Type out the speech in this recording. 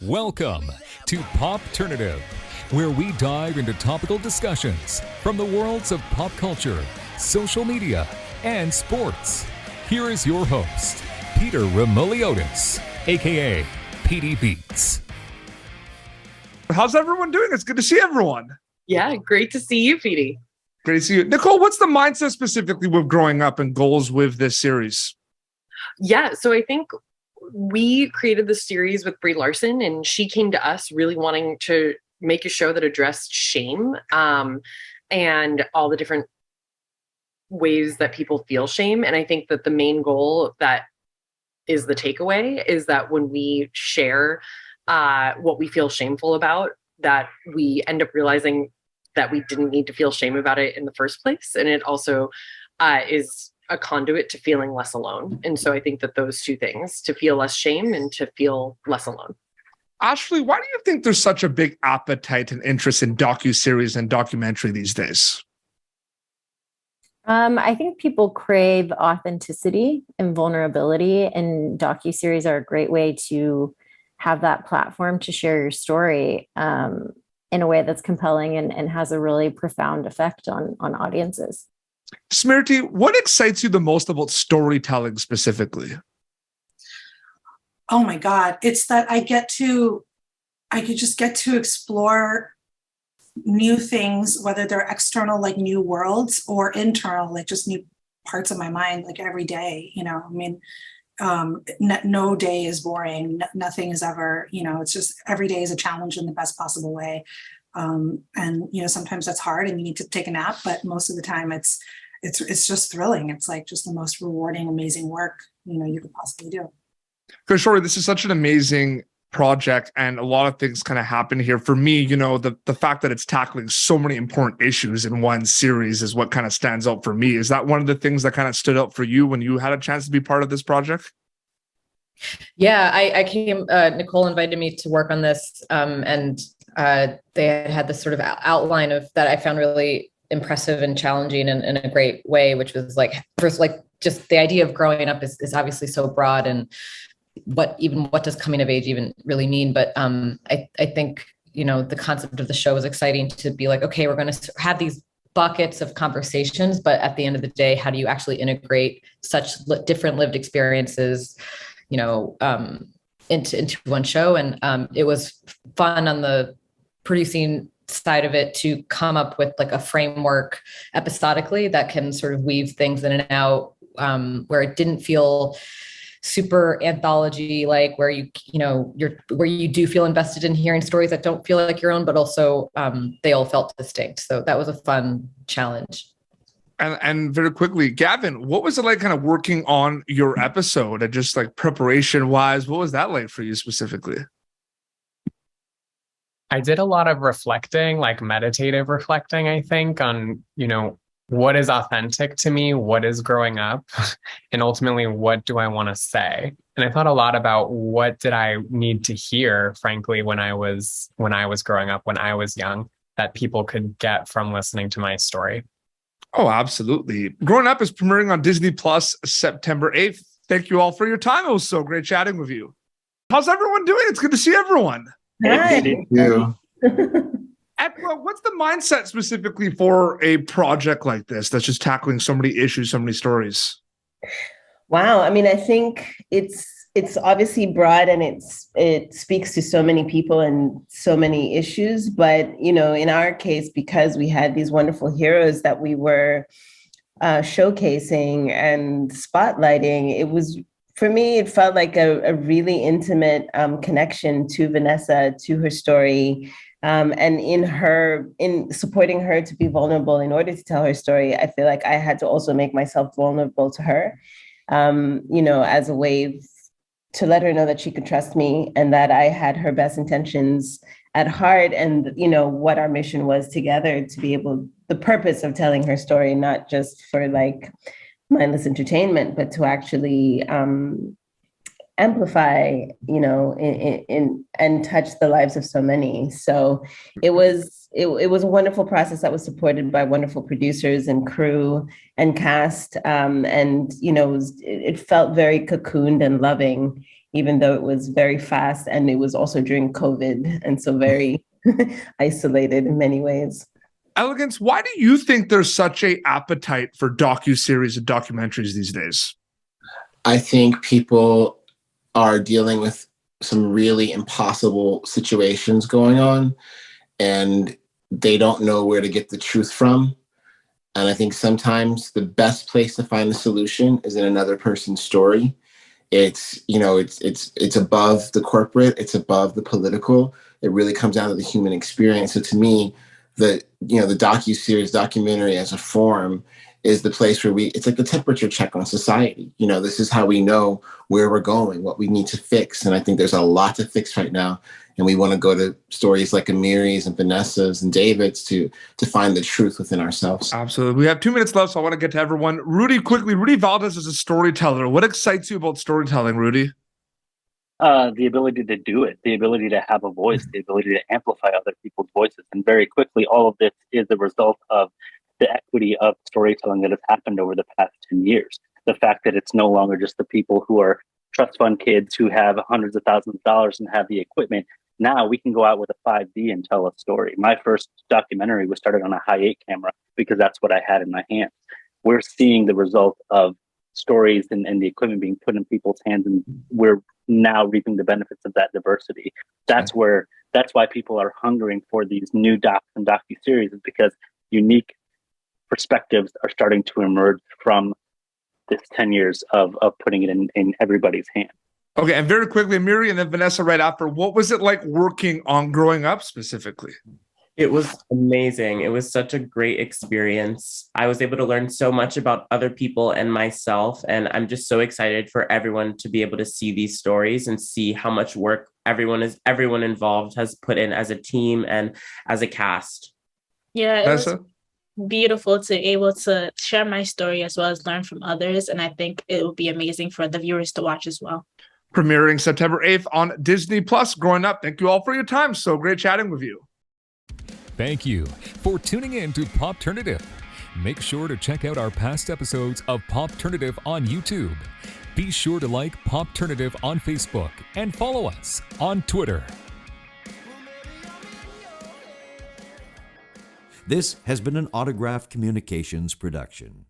Welcome to Popternative, where we dive into topical discussions from the worlds of pop culture, social media, and sports. Here is your host, Peter Remoliotis, aka PD Beats. How's everyone doing? It's good to see everyone. Yeah, great to see you, PD. Great to see you. Nicole, what's the mindset specifically with growing up and goals with this series? Yeah, so I think we created this series with Brie Larson, and she came to us really wanting to make a show that addressed shame and all the different ways that people feel shame. And I think that the main goal that is the takeaway is that when we share what we feel shameful about, that we end up realizing that we didn't need to feel shame about it in the first place. And it also is a conduit to feeling less alone. And so I think that those two things, to feel less shame and to feel less alone. Ashley, why do you think there's such a big appetite and interest in docu-series and documentary these days? I think people crave authenticity and vulnerability, and docu-series are a great way to have that platform to share your story in a way that's compelling and has a really profound effect on audiences. Smriti, what excites you the most about storytelling specifically? Oh my God, it's that I could just get to explore new things, whether they're external, like new worlds, or internal, like just new parts of my mind, like every day, I mean, no day is boring. Nothing is ever, it's just every day is a challenge in the best possible way. And, sometimes that's hard and you need to take a nap, but most of the time it's just thrilling. It's like just the most rewarding, amazing work, you could possibly do. Kishori, this is such an amazing project and a lot of things kind of happen here. For me, the fact that it's tackling so many important issues in one series is what kind of stands out for me. Is that one of the things that kind of stood out for you when you had a chance to be part of this project? Yeah, I came, Nicole invited me to work on this and they had this sort of outline of that I found really impressive and challenging in a great way, which was like, first, like just the idea of growing up is obviously so broad, and what does coming of age even really mean? But I think, the concept of the show was exciting to be like, okay, we're going to have these buckets of conversations, but at the end of the day, how do you actually integrate such different lived experiences, into one show? And it was fun on the producing side of it to come up with like a framework episodically that can sort of weave things in and out, where it didn't feel super anthology, like where where you do feel invested in hearing stories that don't feel like your own, but also they all felt distinct. So that was a fun challenge. And very quickly, Gavin, what was it like kind of working on your episode and just like preparation wise? What was that like for you specifically? I did a lot of reflecting, like meditative reflecting, I think, on, what is authentic to me, what is growing up, and ultimately, what do I want to say? And I thought a lot about what did I need to hear, frankly, when I was growing up, when I was young, that people could get from listening to my story. Oh, absolutely. Growing Up is premiering on Disney Plus September 8th. Thank you all for your time. It was so great chatting with you. How's everyone doing? It's good to see everyone. Hi. Thank you. Ekwa, what's the mindset specifically for a project like this that's just tackling so many issues, so many stories? Wow. I mean, I think it's obviously broad and it speaks to so many people and so many issues. But, in our case, because we had these wonderful heroes that we were showcasing and spotlighting, it was, for me, it felt like a really intimate connection to Vanessa, to her story. And in supporting her to be vulnerable in order to tell her story, I feel like I had to also make myself vulnerable to her, as a way to let her know that she could trust me and that I had her best intentions at heart, and, what our mission was together to be the purpose of telling her story, not just for like mindless entertainment, but to actually amplify, and touch the lives of so many. So it was a wonderful process that was supported by wonderful producers and crew and cast. And, it felt very cocooned and loving even though it was very fast and it was also during COVID. And so very isolated in many ways. Elegance, why do you think there's such a appetite for docu-series and documentaries these days? I think people are dealing with some really impossible situations going on, and they don't know where to get the truth from. And I think sometimes the best place to find the solution is in another person's story. It's, you know, it's above the corporate, it's above the political. It really comes down to the human experience. So to me, the docu-series, documentary as a form is the place where it's like the temperature check on society. You know, this is how we know where we're going, what we need to fix. And I think there's a lot to fix right now. And we want to go to stories like Amiri's and Vanessa's and David's to find the truth within ourselves. Absolutely. We have 2 minutes left, so I want to get to everyone. Rudy, quickly, Rudivaldis is a storyteller. What excites you about storytelling, Rudy? The ability to do it, the ability to have a voice, the ability to amplify other people's voices. And very quickly, all of this is the result of the equity of storytelling that has happened over the past 10 years. The fact that it's no longer just the people who are trust fund kids who have hundreds of thousands of dollars and have the equipment. Now we can go out with a 5D and tell a story. My first documentary was started on a high-8 camera because that's what I had in my hands. We're seeing the result of stories and the equipment being put in people's hands, and we're now reaping the benefits of that diversity. That's why people are hungering for these new docs and docu-series, is because unique perspectives are starting to emerge from this 10 years of putting it in everybody's hand. Okay, and very quickly, Amiri and then Vanessa right after. What was it like working on Growing Up specifically? It was amazing. It was such a great experience. I was able to learn so much about other people and myself, and I'm just so excited for everyone to be able to see these stories and see how much work everyone involved has put in as a team and as a cast. Yeah, it Vanessa? was beautiful to be able to share my story as well as learn from others, and I think it will be amazing for the viewers to watch as well. Premiering September 8th on Disney Plus. Growing Up. Thank you all for your time. So great chatting with you. Thank you for tuning in to Popternative. Make sure to check out our past episodes of Popternative on YouTube. Be sure to like Popternative on Facebook and follow us on Twitter. This has been an Autograph Communications production.